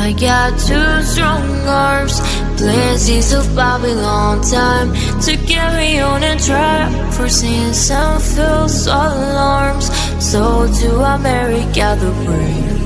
I got two strong arms, blessings of Babylon, time to carry on and try. For sins and false alarms, so to America the brave.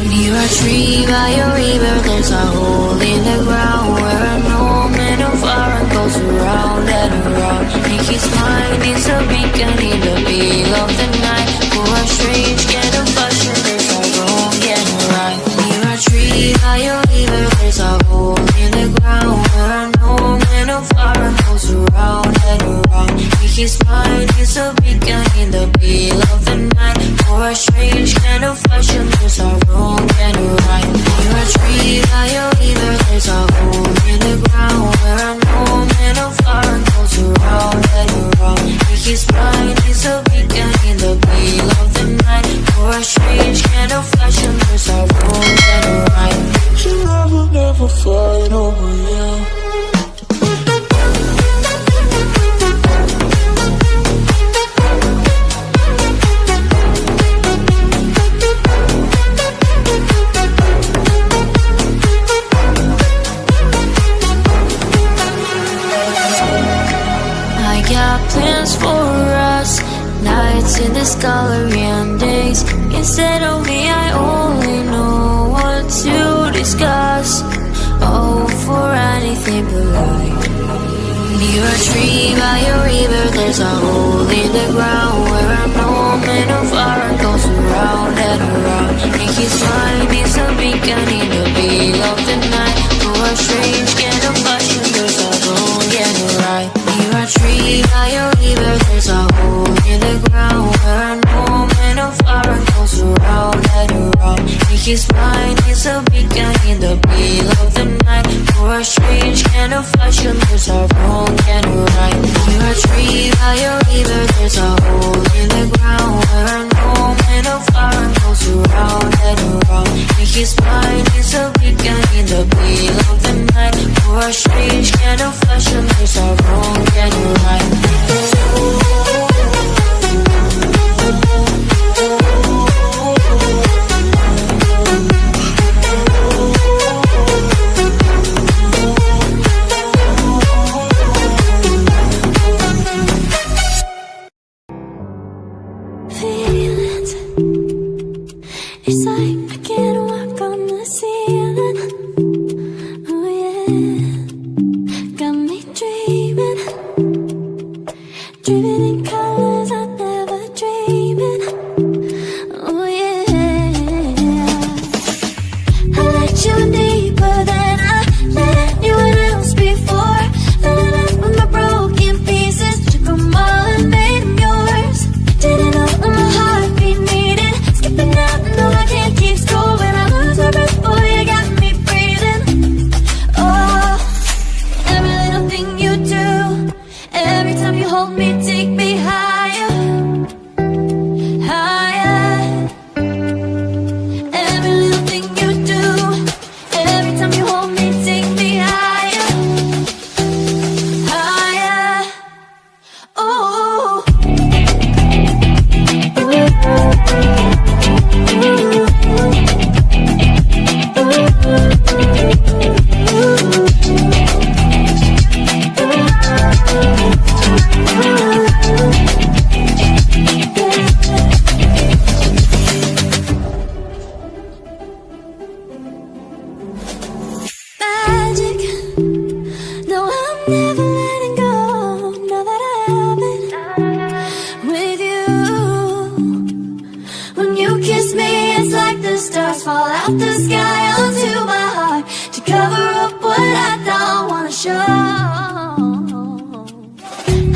Near a tree by a river, there's a hole in the ground where an old man of iron goes around and around. And his mind is a beacon in the middle of the night. For a strange kind of fashion, there's a wrong and a right. Near a tree by a river, there's a hole in the ground where an old man of iron goes around and around. And his mind is a beacon in the middle of the night. For a strange kind of fashion, there's a wrong and a right. Near a tree by a river, there's a hole in the ground where an old man of iron goes around and around. And his mind is a beacon in the middle of the night. For a strange kind of fashion, there's a wrong and a right. You never fight over you. Plans for us, nights in this gallery and days. Instead of me, I only know what to discuss. Oh, for anything but light. Near a tree by a river, there's a hole in the ground where an old man of iron goes around and around. And his mind is a beacon in the middle of the night. For a strange kind of fashion, there's a wrong and a right. Near a tree by a river, there's a hole in the ground where an old man of iron goes around and around. And his mind is a beacon in the middle of the night. For a strange kind of fashion, there's a wrong and a right. Near a tree by a river, there's a hole in the ground where an old man of iron goes around and around. And his mind is a beacon in the middle of the night. For a strange kind of fashion, there's a wrong and a right. Feelings, it's like I can't walk on the ceiling. Oh yeah, got me dreaming, dreaming in colors I never dreamed in. Oh yeah, I let you in deeper than I let anyone else before. Filling up with my broken pieces, took them all and made them yours. Didn't know my heartbeat needed skipping out, no I can't keep score. When I lose my breath, boy, you got me breathing. Oh, every little thing you do, every time you hold me, take me higher, higher. Every little thing you do, every time you hold me, take me higher, higher. Oh, magic. No, I'm never letting go. Now that I have it with you. When you kiss me, it's like the stars fall out the sky onto my heart to cover up what I don't wanna show.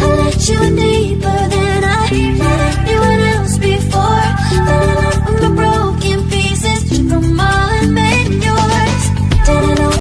I let you in.